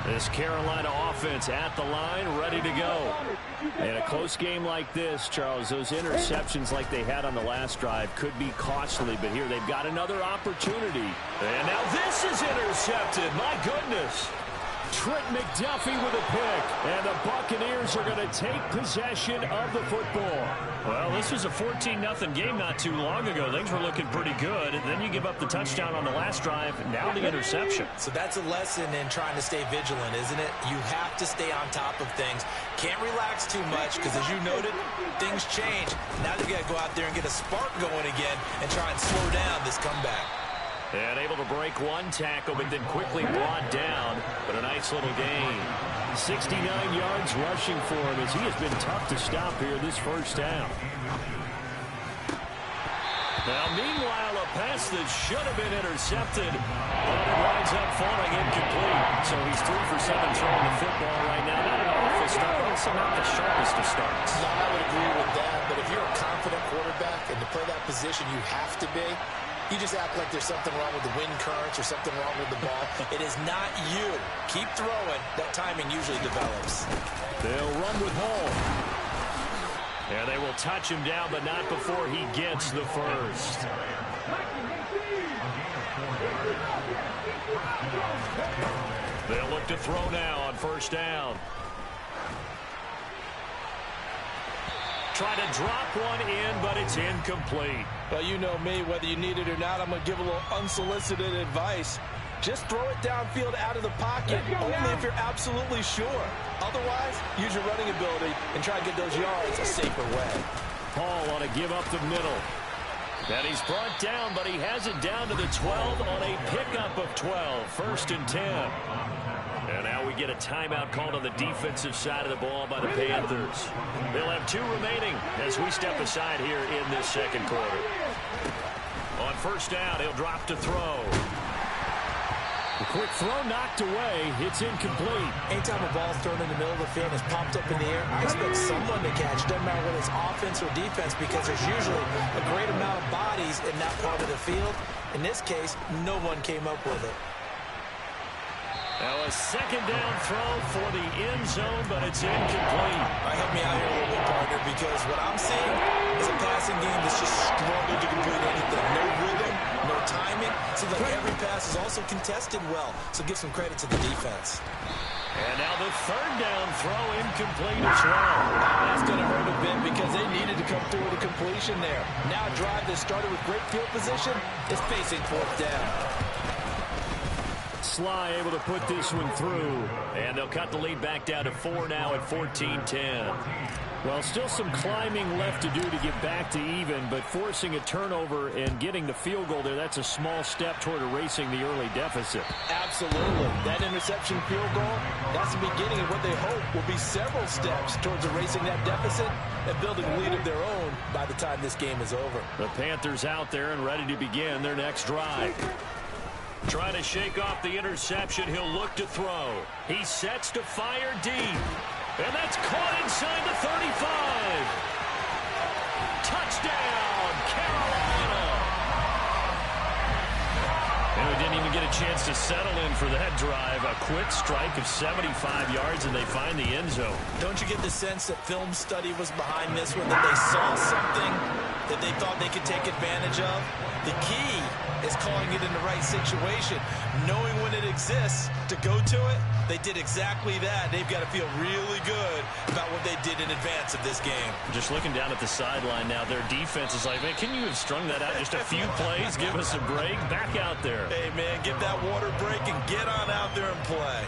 This Carolina offense at the line, ready to go. In a close game like this, Charles, those interceptions like they had on the last drive could be costly, but here they've got another opportunity. And now this is intercepted. My goodness. Trent McDuffie with a pick, and the Buccaneers are going to take possession of the football. Well, this was a 14-0 game not too long ago. Things were looking pretty good, and then you give up the touchdown on the last drive, now the interception. So that's a lesson in trying to stay vigilant, isn't it? You have to stay on top of things. Can't relax too much because, as you noted, things change. Now they've got to go out there and get a spark going again and try and slow down this comeback. And able to break one tackle, but then quickly brought down. But a nice little gain. 69 yards rushing for him as he has been tough to stop here this first down. Now, meanwhile, a pass that should have been intercepted, but it winds up falling incomplete. So he's 3 for 7 throwing the football right now. Not an awful start, but also not the sharpest of starts. No, I would agree with that, but if you're a confident quarterback and to play that position, you have to be. You just act like there's something wrong with the wind currents or something wrong with the ball. It is not you. Keep throwing. That timing usually develops. They'll run with Hall. And they will touch him down, but not before he gets the first. They'll look to throw now on first down. Try to drop one in, but it's incomplete. Well, you know me, whether you need it or not, I'm going to give a little unsolicited advice. Just throw it downfield out of the pocket, only if you're absolutely sure. Otherwise, use your running ability and try to get those yards a safer way. Paul on a give up the middle. And he's brought down, but he has it down to the 12 on a pickup of 12. First and 10. And now we get a timeout called on the defensive side of the ball by the Panthers. They'll have 2 remaining as we step aside here in this second quarter. On first down, he'll drop to throw. The quick throw knocked away. It's incomplete. Anytime a ball's thrown in the middle of the field and it's popped up in the air, I expect someone to catch. Doesn't matter whether it's offense or defense, because there's usually a great amount of bodies in that part of the field. In this case, no one came up with it. Now a second down throw for the end zone, but it's incomplete. All right, help me out here a little bit, partner, because what I'm seeing is a passing game that's just struggled to complete anything. No rhythm, no timing. Seems like every pass is also contested well, so give some credit to the defense. And now the third down throw incomplete as well. That's going to hurt a bit because they needed to come through with a completion there. Now a drive that started with great field position is facing fourth down. Sly able to put this one through, and they'll cut the lead back down to 4 now at 14-10. Well, still some climbing left to do to get back to even, but forcing a turnover and getting the field goal there, that's a small step toward erasing the early deficit. Absolutely. That interception field goal, that's the beginning of what they hope will be several steps towards erasing that deficit and building a lead of their own by the time this game is over. The Panthers out there and ready to begin their next drive. Trying to shake off the interception, he'll look to throw. He sets to fire deep. And that's caught inside the 35. Touchdown, Carolina. And we didn't even get a chance to settle in for that drive. A quick strike of 75 yards, and they find the end zone. Don't you get the sense that film study was behind this one, that they saw something that they thought they could take advantage of? The key is calling it in the right situation, knowing when it exists to go to it. They did exactly that. They've got to feel really good about what they did in advance of this game. Just looking down at the sideline now, their defense is like, man, can you have strung that out just a few plays? Give us a break. Back out there. Hey, man, give that water break and get on out there and play.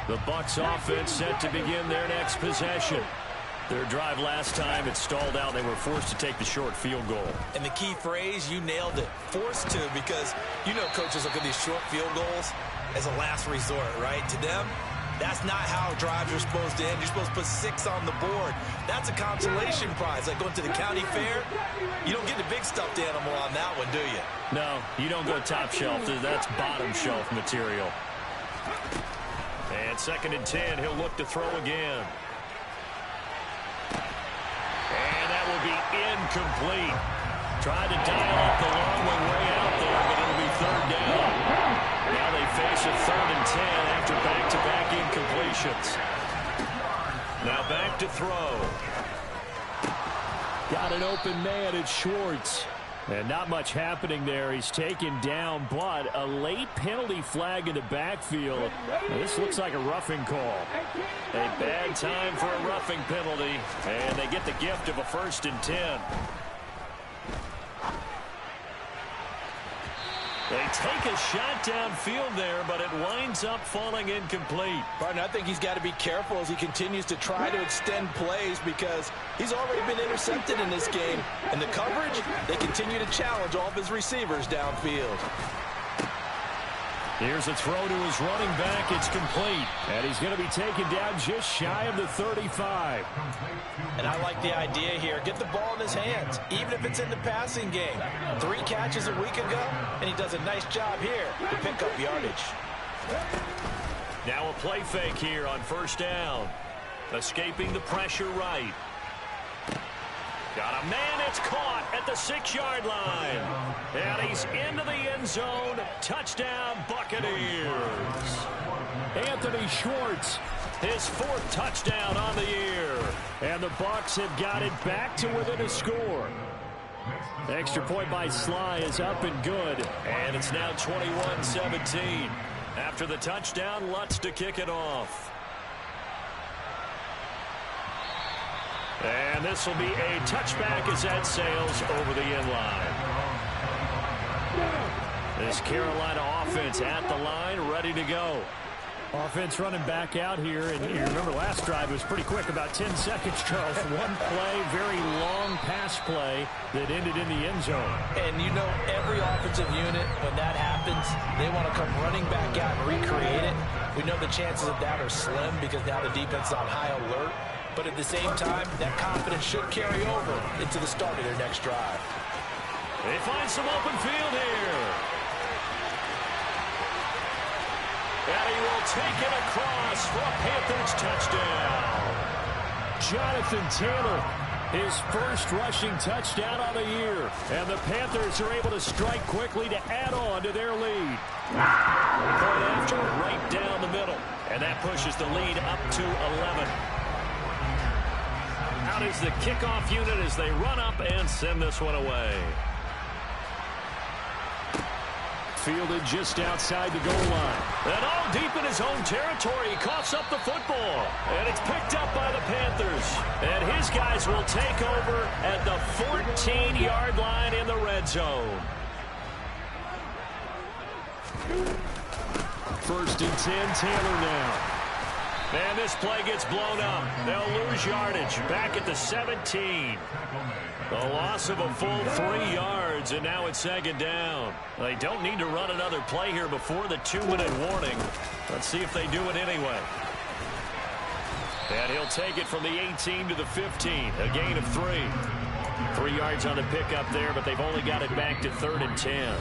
The Bucs offense set to begin their next possession. Their drive last time, it stalled out. They were forced to take the short field goal. And the key phrase, you nailed it, forced to, because you know coaches look at these short field goals as a last resort, right? To them, that's not how drives are supposed to end. You're supposed to put 6 on the board. That's a consolation prize. Like going to the county fair, you don't get the big stuffed animal on that one, do you? No, you don't go top shelf. That's bottom shelf material. And 2nd and 10. He'll look to throw again. And that will be incomplete. Tried to dial up the long way out there, but it'll be 3rd down. Now they face a 3rd and 10 after back-to-back incompletions. Now back to throw. Got an open man at Schwartz. And not much happening there. He's taken down, but a late penalty flag in the backfield. This looks like a roughing call. A bad time for a roughing penalty, and they get the gift of a 1st and 10. They take a shot downfield there, but it winds up falling incomplete. Partner, I think he's got to be careful as he continues to try to extend plays because he's already been intercepted in this game. And the coverage, they continue to challenge all of his receivers downfield. Here's a throw to his running back. It's complete. And he's going to be taken down just shy of the 35. And I like the idea here. Get the ball in his hands, even if it's in the passing game. 3 catches a week ago, and he does a nice job here to pick up yardage. Now a play fake here on 1st down. Escaping the pressure right. Got a man, it's caught at the 6-yard line. And he's into the end zone. Touchdown, Buccaneers. Anthony Schwartz, his 4th touchdown on the year. And the Bucs have got it back to within a score. Extra point by Sly is up and good. And it's now 21-17. After the touchdown, Lutz to kick it off. And this will be a touchback as that sails over the end line. This Carolina offense at the line, ready to go. Offense running back out here, and you remember last drive was pretty quick, about 10 seconds, Charles. One play, very long pass play that ended in the end zone. And you know every offensive unit, when that happens, they want to come running back out and recreate it. We know the chances of that are slim because now the defense is on high alert. But at the same time, that confidence should carry over into the start of their next drive. They find some open field here. And he will take it across for a Panthers touchdown. Jonathan Taylor, his 1st rushing touchdown on the year. And the Panthers are able to strike quickly to add on to their lead. Point after, right down the middle. And that pushes the lead up to 11. Out is the kickoff unit as they run up and send this one away. Fielded just outside the goal line. And all deep in his own territory. He coughs up the football. And it's picked up by the Panthers. And his guys will take over at the 14-yard line in the red zone. 1st and 10, Taylor now. And this play gets blown up. They'll lose yardage back at the 17. A loss of a full 3 yards, and now it's 2nd down. They don't need to run another play here before the 2-minute warning. Let's see if they do it anyway. And he'll take it from the 18 to the 15. A gain of 3. 3 yards on the pickup there, but they've only got it back to 3rd and 10.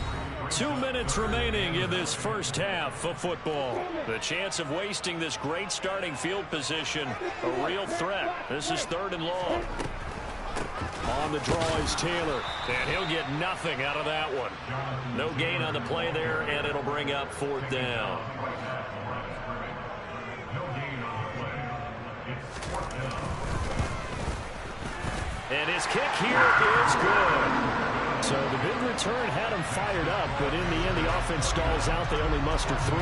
2 minutes remaining in this first half of football. The chance of wasting this great starting field position, a real threat. This is 3rd and long. On the draw is Taylor, and he'll get nothing out of that one. No gain on the play there, and it'll bring up 4th down. And his kick here is good. So the big return had him fired up, but in the end, the offense stalls out. They only muster 3.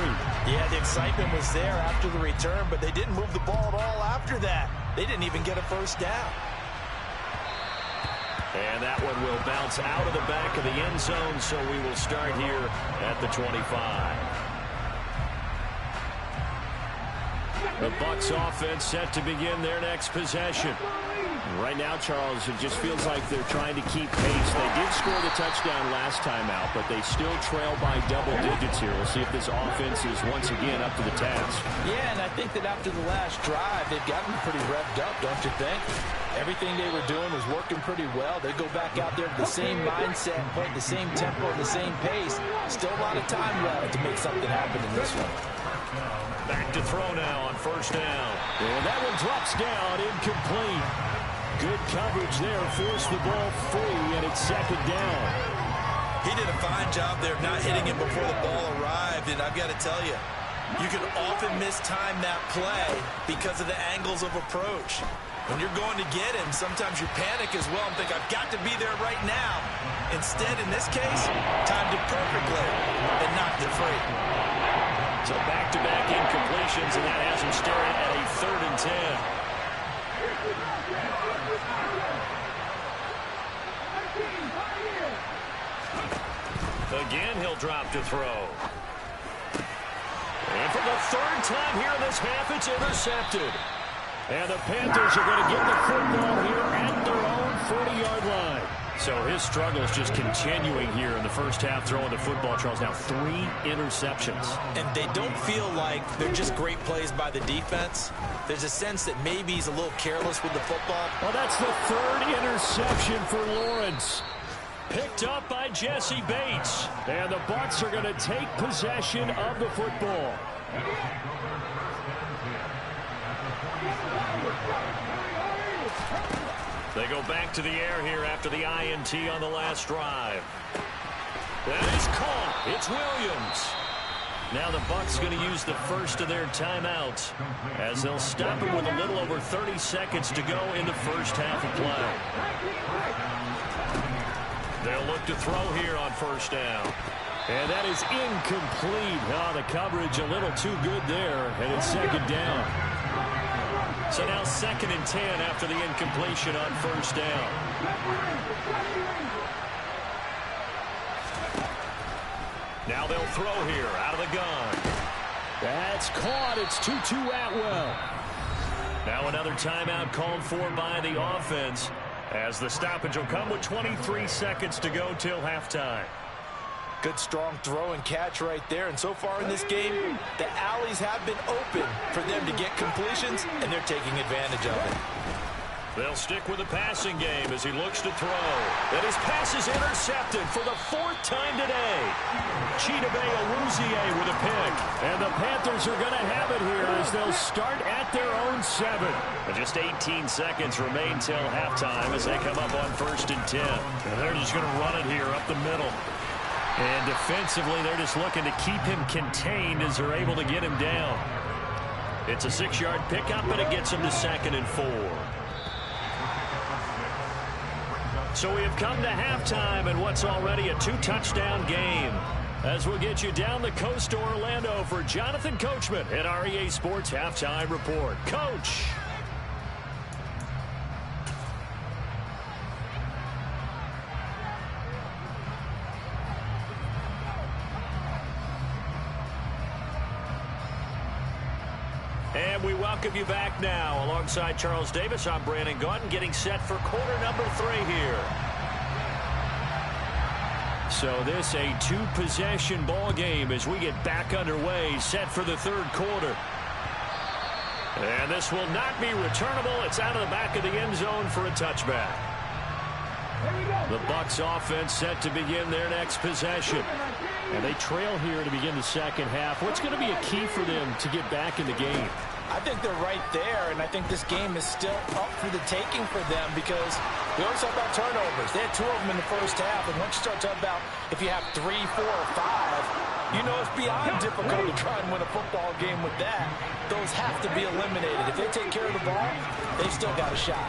Yeah, the excitement was there after the return, but they didn't move the ball at all after that. They didn't even get a 1st down. And that one will bounce out of the back of the end zone, so we will start here at the 25. The Bucs offense set to begin their next possession. Right now, Charles, it just feels like they're trying to keep pace. They did score the touchdown last time out, but they still trail by double digits here. We'll see if this offense is once again up to the task. Yeah, and I think that after the last drive, they've gotten pretty revved up, don't you think? Everything they were doing was working pretty well. They go back out there with the same mindset, playing the same tempo and the same pace. Still a lot of time left to make something happen in this one. Back to to throw now on first down. And that one drops down, incomplete. Good coverage there, forced the ball free, and it's second down. He did a fine job there of not hitting him before the ball arrived, and I've got to tell you, you can often mistime that play because of the angles of approach. When you're going to get him, sometimes you panic as well and think, I've got to be there right now. Instead, in this case, timed it perfectly and knocked it free. So back-to-back incompletions, and that has him staring at a 3rd and 10. Again, he'll drop to throw. And for the 3rd time here in this half, it's intercepted. And the Panthers are going to get the football here at their own 40-yard line. So his struggle is just continuing here in the first half, throwing the football. Charles, now 3 interceptions. And they don't feel like they're just great plays by the defense. There's a sense that maybe he's a little careless with the football. Well, that's the 3rd interception for Lawrence. Picked up by Jesse Bates. And the Bucs are going to take possession of the football. They go back to the air here after the INT on the last drive. That is caught. It's Williams. Now the Bucs going to use the first of their timeouts as they'll stop him with a little over 30 seconds to go in the first half of play. They'll look to throw here on first down. And that is incomplete. Oh, the coverage a little too good there, and it's second down. So now 2nd and 10 after the incompletion on first down. Now they'll throw here out of the gun. That's caught. It's Tutu Atwell. Now another timeout called for by the offense as the stoppage will come with 23 seconds to go till halftime. Good, strong throw and catch right there. And so far in this game, the alleys have been open for them to get completions, and they're taking advantage of it. They'll stick with the passing game as he looks to throw. And his pass is intercepted for the 4th time today. Chidobe Awuzie with a pick. And the Panthers are going to have it here as they'll start at their own 7. And just 18 seconds remain till halftime as they come up on 1st and 10. And they're just going to run it here up the middle. And defensively, they're just looking to keep him contained as they're able to get him down. It's a 6-yard pickup, and it gets him to 2nd and 4. So we have come to halftime in what's already a 2-touchdown game. As we'll get you down the coast to Orlando for Jonathan Coachman at our EA Sports Halftime Report. Coach. And we welcome you back now. Alongside Charles Davis, I'm Brandon Gaudin, getting set for quarter number 3 here. So this a 2-possession ball game as we get back underway, set for the 3rd quarter. And this will not be returnable. It's out of the back of the end zone for a touchback. The Bucs offense set to begin their next possession. And they trail here to begin the second half. What's going to be a key for them to get back in the game? I think they're right there, and I think this game is still up for the taking for them because we always talk about turnovers. They had 2 of them in the first half, and once you start talking about if you have 3, 4, or 5, you know it's beyond difficult to try and win a football game with that. Those have to be eliminated. If they take care of the ball, they've still got a shot.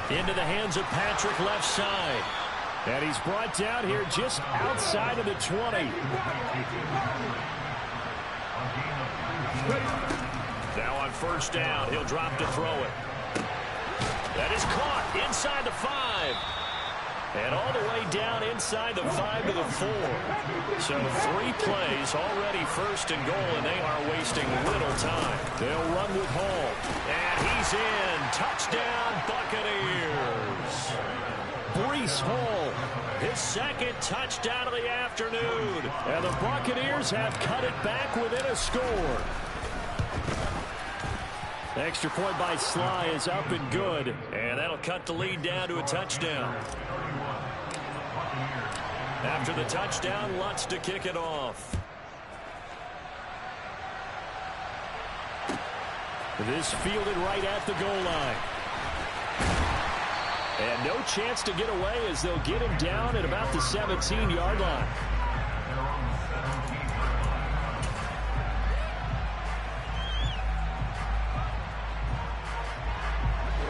Into the hands of Patrick left side. And he's brought down here just outside of the 20. Now on first down, he'll drop to throw it. That is caught inside the 5. And all the way down inside the 5 to the 4. So 3 plays already 1st and goal, and they are wasting little time. They'll run with Hall. And he's in. Touchdown, Buccaneers. Breece Hall, his 2nd touchdown of the afternoon. And the Buccaneers have cut it back within a score. Extra point by Sly is up and good. And that'll cut the lead down to a touchdown. After the touchdown, Lutz to kick it off. This fielded right at the goal line. And no chance to get away as they'll get him down at about the 17-yard line.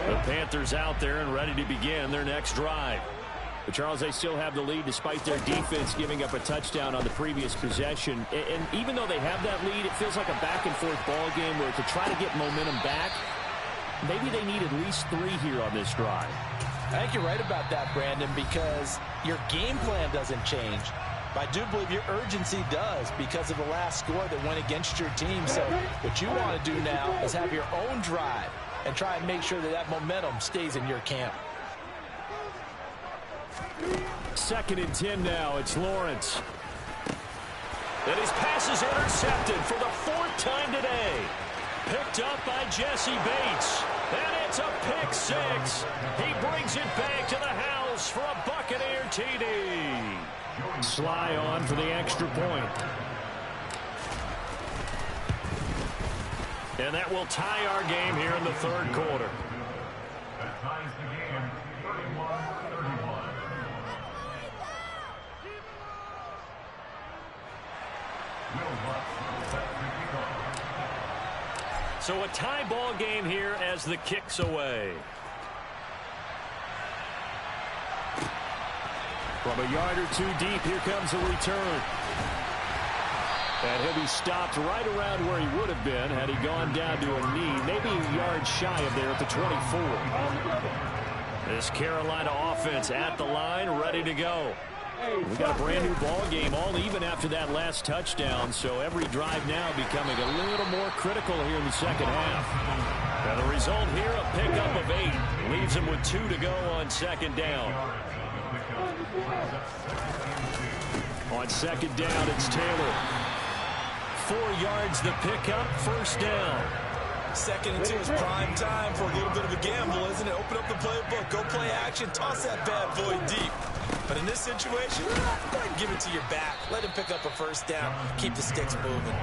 The Panthers out there and ready to begin their next drive. But Charles, they still have the lead despite their defense giving up a touchdown on the previous possession. And even though they have that lead, it feels like a back-and-forth ball game where to try to get momentum back, maybe they need at least 3 here on this drive. I think you're right about that, Brandon, because your game plan doesn't change. But I do believe your urgency does because of the last score that went against your team. So what you want to do now is have your own drive and try and make sure that that momentum stays in your camp. 2nd and 10 now. It's Lawrence. And his pass is intercepted for the 4th time today. Picked up by Jesse Bates. And it's a pick 6. He brings it back to the house for a Buccaneer TD. Sly on for the extra point. And that will tie our game here in the 3rd quarter. That ties the game 31-31. So a tie ball game here as the kick's away. From a yard or 2 deep, here comes a return. And he'll be stopped right around where he would have been had he gone down to a knee, maybe a yard shy of there at the 24. This Carolina offense at the line, ready to go. We got a brand new ball game, all even after that last touchdown, so every drive now becoming a little more critical here in the second half. And the result here, a pickup of 8, leaves them with 2 to go on 2nd down. On 2nd down, it's Taylor. 4 yards the pickup, 1st down. 2nd and 2 is prime time for a little bit of a gamble, isn't it? Open up the playbook, go play action, toss that bad boy deep. But in this situation, go ahead and give it to your back. Let him pick up a 1st down, keep the sticks moving.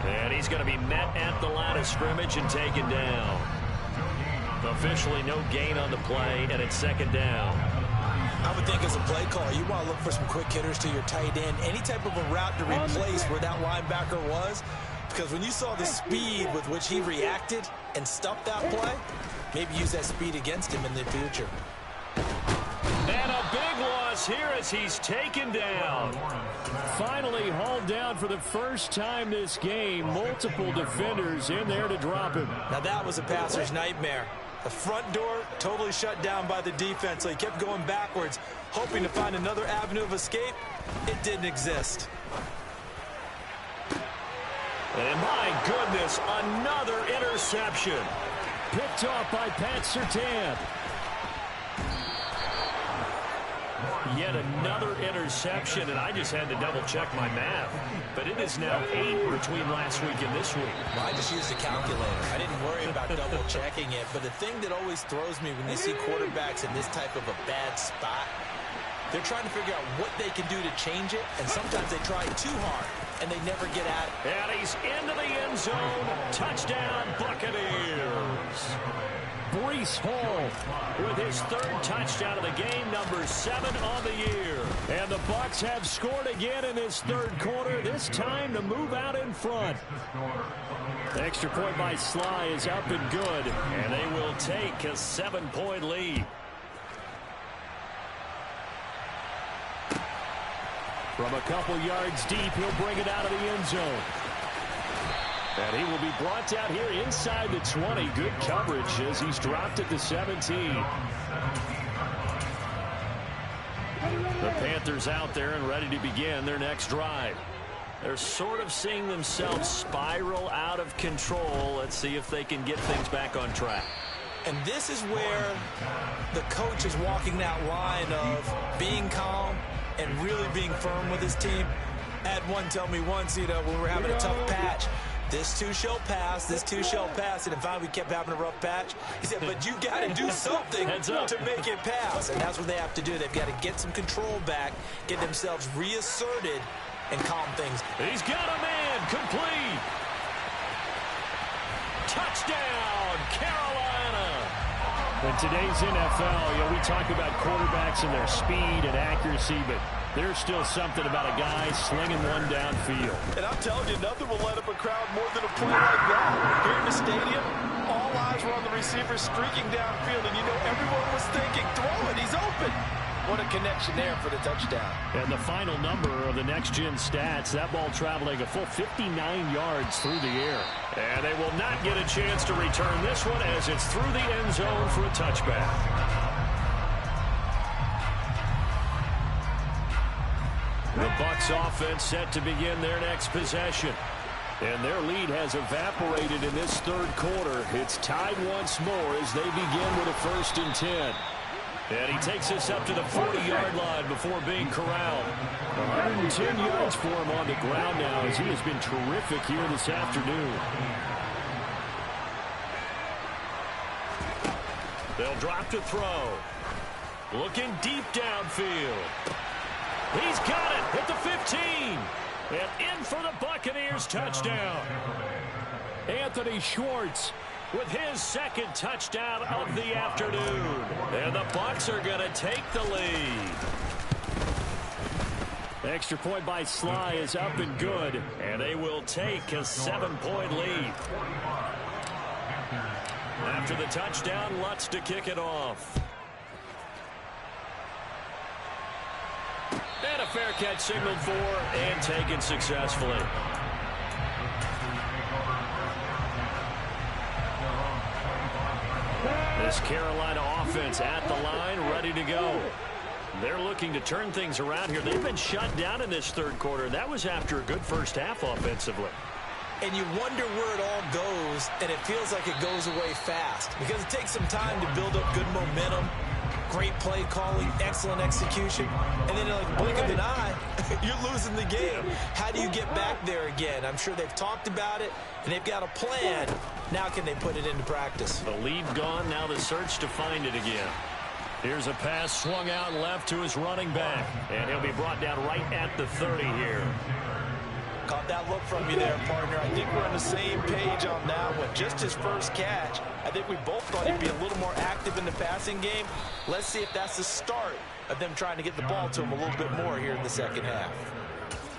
And he's going to be met at the line of scrimmage and taken down. Officially no gain on the play, and it's 2nd down. I would think as a play caller, you want to look for some quick hitters to your tight end. Any type of a route to replace where that linebacker was. Because when you saw the speed with which he reacted and stuffed that play, maybe use that speed against him in the future. And a big loss here as he's taken down. Finally hauled down for the first time this game. Multiple defenders in there to drop him. Now that was a passer's nightmare. The front door totally shut down by the defense, so he kept going backwards, hoping to find another avenue of escape. It didn't exist. And my goodness, another interception. Picked off by Pat Surtain. Yet another interception, and I just had to double-check my math. But it is now 8 between last week and this week. Well, I just used a calculator. I didn't worry about double-checking it. But the thing that always throws me when you see quarterbacks in this type of a bad spot, they're trying to figure out what they can do to change it, and sometimes they try too hard, and they never get at it. And he's into the end zone. Touchdown, Buccaneers. Breece Hall with his 3rd touchdown of the game, number 7 on the year. And the Bucs have scored again in this 3rd quarter, this time to move out in front. The extra point by Sly is up and good, and they will take a 7-point lead. From a couple yards deep, he'll bring it out of the end zone. And he will be brought down here inside the 20. Good coverage as he's dropped at the 17. The Panthers out there and ready to begin their next drive. They're sort of seeing themselves spiral out of control. Let's see if they can get things back on track. And this is where the coach is walking that line of being calm and really being firm with his team. I had one tell me once, when we were having a tough patch, this too shall pass, this too shall pass. And finally we kept having a rough patch. He said, but you got to do something to make it pass. And that's what they have to do. They've got to get some control back, get themselves reasserted, and calm things. He's got a man complete. Touchdown, Carolina! In today's NFL, we talk about quarterbacks and their speed and accuracy, but there's still something about a guy slinging one downfield. And I'm telling you, nothing will light up a crowd more than a play like that. Here in the stadium, all eyes were on the receiver streaking downfield, and everyone was thinking, throw it, he's open. What a connection there for the touchdown. And the final number of the next-gen stats, that ball traveling a full 59 yards through the air. And they will not get a chance to return this one as it's through the end zone for a touchback. The Bucs offense set to begin their next possession. And their lead has evaporated in this third quarter. It's tied once more as they begin with a 1st and 10. And he takes us up to the 40-yard line before being corralled. 110 yards for him on the ground now as he has been terrific here this afternoon. They'll drop to throw. Looking deep downfield. He's got it at the 15. And in for the Buccaneers touchdown. Anthony Schwartz with his second touchdown of the afternoon. And the Bucs are going to take the lead. Extra point by Sly is up and good. And they will take a 7-point lead. After the touchdown, Lutz to kick it off. And a fair catch signaled for and taken successfully. This Carolina offense at the line, ready to go. They're looking to turn things around here. They've been shut down in this third quarter. That was after a good first half offensively. And you wonder where it all goes, and it feels like it goes away fast because it takes some time to build up good momentum, great play calling, excellent execution, and then in like blink of an eye, you're losing the game. How do you get back there again? I'm sure they've talked about it, and they've got a plan. Now can they put it into practice? The lead gone, now the search to find it again. Here's a pass swung out left to his running back, and he'll be brought down right at the 30 here. Caught that look from you there, partner. I think we're on the same page on that one. Just his first catch. I think we both thought he'd be a little more active in the passing game. Let's see if that's the start of them trying to get the ball to him a little bit more here in the second half.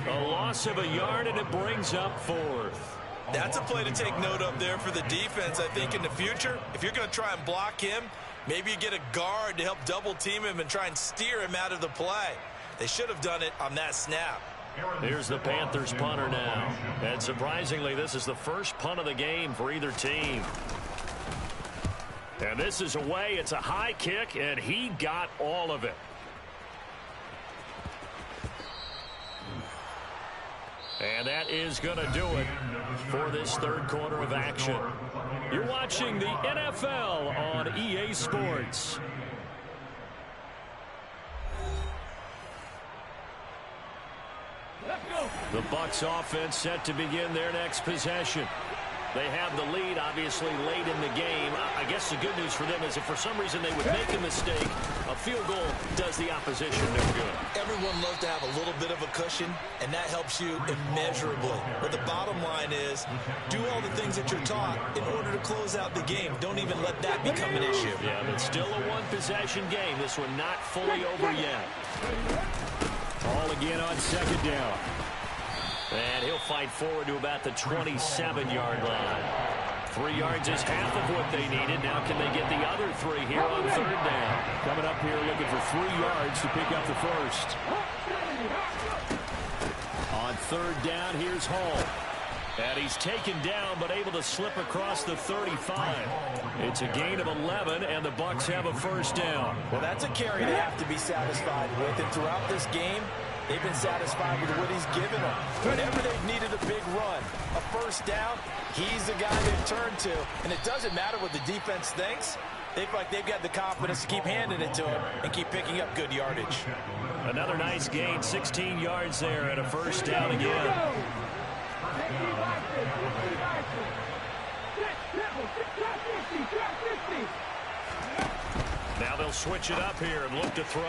A loss of a yard, and it brings up 4th. That's a play to take note of there for the defense. I think in the future, if you're going to try and block him, maybe you get a guard to help double team him and try and steer him out of the play. They should have done it on that snap. Here's the Panthers punter now. And surprisingly, this is the first punt of the game for either team. And this is away. It's a high kick, and he got all of it. And that is going to do it for this third quarter of action. You're watching the NFL on EA Sports. The Bucs offense set to begin their next possession. They have the lead, obviously, late in the game. I guess the good news for them is if for some reason they would make a mistake, a field goal does the opposition no good. Everyone loves to have a little bit of a cushion, and that helps you immeasurably. But the bottom line is, do all the things that you're taught in order to close out the game. Don't even let that become an issue. Yeah, but still a one-possession game. This one not fully over yet. All again on second down. And he'll fight forward to about the 27-yard line. 3 yards is half of what they needed. Now can they get the other 3 here on third down? Coming up here looking for 3 yards to pick up the first. On third down, here's Hall. And he's taken down but able to slip across the 35. It's a gain of 11, and the Bucs have a first down. Well, that's a carry they have to be satisfied with. And throughout this game, they've been satisfied with what he's given them. Whenever they've needed a big run, a first down, he's the guy they've turned to. And it doesn't matter what the defense thinks. They feel like they've got the confidence to keep handing it to him and keep picking up good yardage. Another nice gain, 16 yards there, and a first down again. Now they'll switch it up here and look to throw.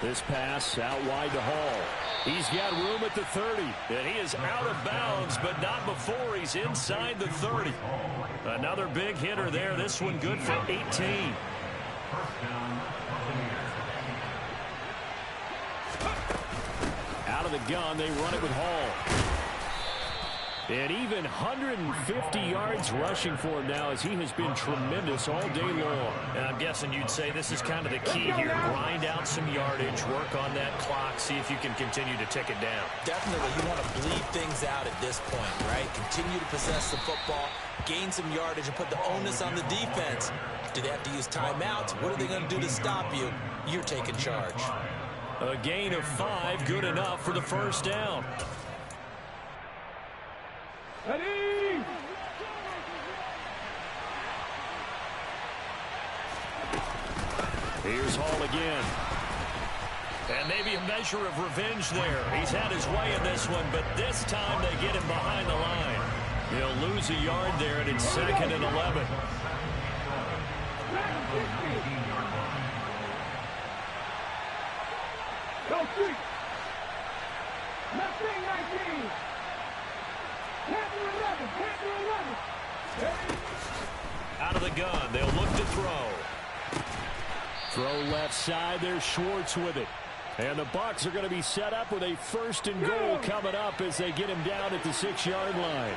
This pass out wide to Hall. He's got room at the 30, and he is out of bounds, but not before he's inside the 30. Another big hitter there. This one good for 18. Out of the gun, they run it with Hall. And even 150 yards rushing for him now, as he has been tremendous all day long. And I'm guessing you'd say this is kind of the key here. Grind out some yardage, work on that clock, see if you can continue to tick it down. Definitely, you want to bleed things out at this point, right? Continue to possess the football, gain some yardage, and put the onus on the defense. Do they have to use timeouts? What are they going to do to stop you? You're taking charge. A gain of 5, good enough for the first down. Ready? Here's Hall again. And maybe a measure of revenge there. He's had his way in this one, but this time they get him behind the line. He'll lose a yard there, and it's 2nd and 11. Go street. Left wing 19. Out of the gun, they'll look to throw. Throw left side, there's Schwartz with it. And the Bucs are going to be set up with a 1st and goal coming up as they get him down at the 6-yard line.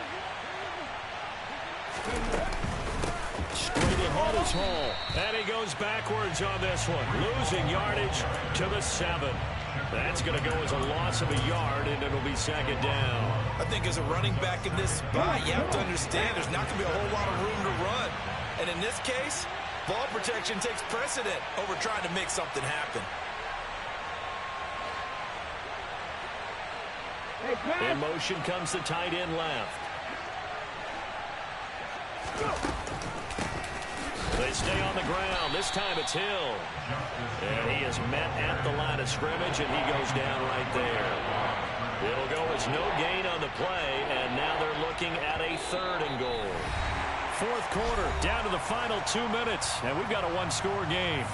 Straight ahead is Hall. And he goes backwards on this one. Losing yardage to the 7. That's going to go as a loss of a yard, and it'll be 2nd down. I think as a running back in this spot, you have to understand there's not going to be a whole lot of room to run. And in this case, ball protection takes precedent over trying to make something happen. In motion comes the tight end left. They stay on the ground. This time it's Hill. And he is met at the line of scrimmage, and he goes down right there. It'll go as no gain on the play, and now they're looking at a 3rd and goal. 4th quarter, down to the final 2 minutes, and we've got a 1-score game.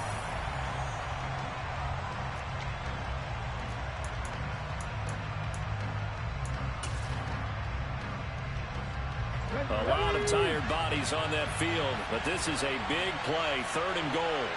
A lot of tired bodies on that field, but this is a big play, 3rd and goal.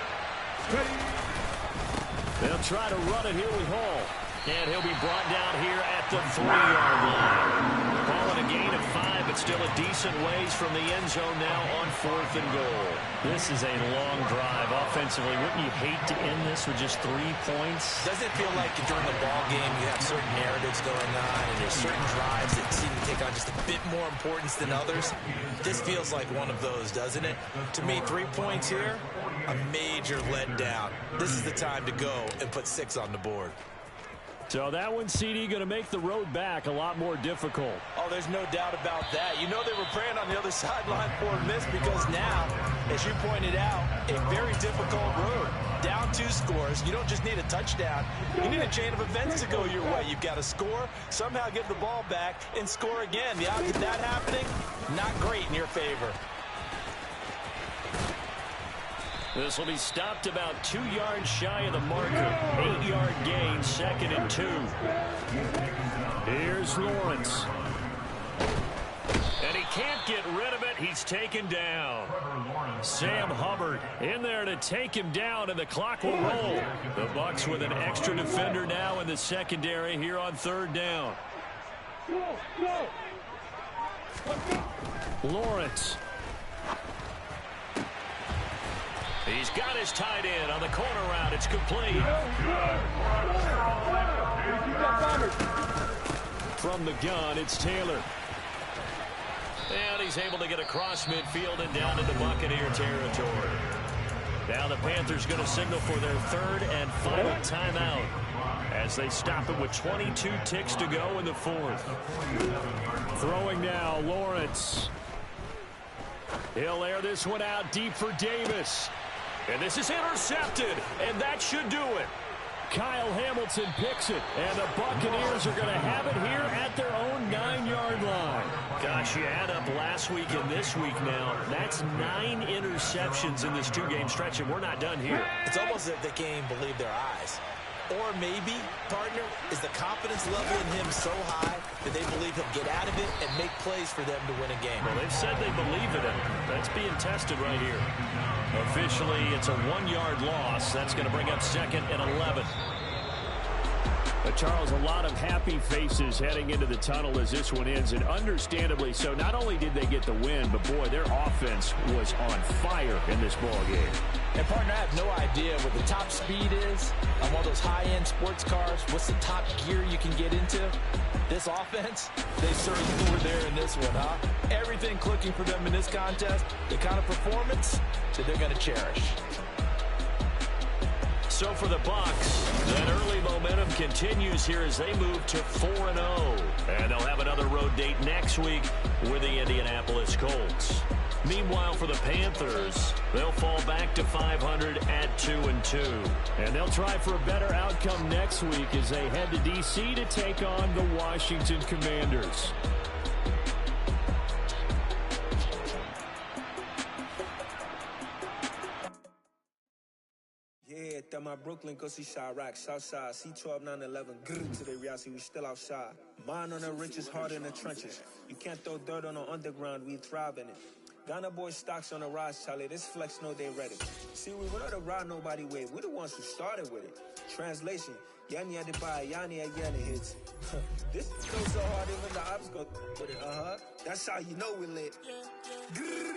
They'll try to run it here with Hall. And he'll be brought down here at the 3-yard line. Calling a gain of 5, but still a decent ways from the end zone now on 4th and goal. This is a long drive offensively. Wouldn't you hate to end this with just 3 points? Doesn't it feel like during the ball game you have certain narratives going on and there's certain drives that seem to take on just a bit more importance than others? This feels like one of those, doesn't it? To me, 3 points here, a major letdown. This is the time to go and put 6 on the board. So that one, CD, going to make the road back a lot more difficult. Oh, there's no doubt about that. You know they were praying on the other sideline for a miss because now, as you pointed out, a very difficult road. Down 2 scores. You don't just need a touchdown. You need a chain of events to go your way. You've got to score, somehow get the ball back, and score again. The odds of that happening, not great in your favor. This will be stopped about 2 yards shy of the marker. 8-yard gain, 2nd and 2. Here's Lawrence. And he can't get rid of it. He's taken down. Sam Hubbard in there to take him down, and the clock will roll. The Bucs with an extra defender now in the secondary here on 3rd down. Lawrence. He's got his tight end on the corner route. It's complete. From the gun, it's Taylor. And he's able to get across midfield and down into Buccaneer territory. Now the Panthers going to signal for their 3rd and final timeout as they stop it with 22 ticks to go in the 4th. Throwing now, Lawrence. He'll air this one out deep for Davis. And this is intercepted, and that should do it. Kyle Hamilton picks it, and the Buccaneers are going to have it here at their own 9-yard line. Gosh, you add up last week and this week now. That's 9 interceptions in this 2-game stretch, and we're not done here. It's almost as if they can't even believe their eyes. Or maybe, partner, is the confidence level in him so high that they believe he'll get out of it and make plays for them to win a game. Well, they've said they believe in him. That's being tested right here. Officially, it's a 1-yard loss. That's going to bring up 2nd and 11. But Charles, a lot of happy faces heading into the tunnel as this one ends, and understandably so. Not only did they get the win, but boy, their offense was on fire in this ball game. And partner, I have no idea what the top speed is on one of those high-end sports cars. What's the top gear you can get into? This offense, they certainly were there in this one, huh? Everything clicking for them in this contest, the kind of performance that they're going to cherish. So for the Bucs, that early momentum continues here as they move to 4-0. And they'll have another road date next week with the Indianapolis Colts. Meanwhile, for the Panthers, they'll fall back to 500 at 2-2. And they'll try for a better outcome next week as they head to D.C. to take on the Washington Commanders. Yeah, that my Brooklyn, go see Chirac, Southside, C12, 911, grrr, today we see we still outside. Mine on the richest, heart in the trenches. You can't throw dirt on the underground, we thrive in it. Ghana boy stocks on the rise, Charlie, this flex know they ready. See, we were not to ride nobody with, we're the ones who started with it. Translation, Yanni had to buy, Yanni at Yanni hits. This goes so hard, even the ops go with it, That's how you know we lit. Grrr.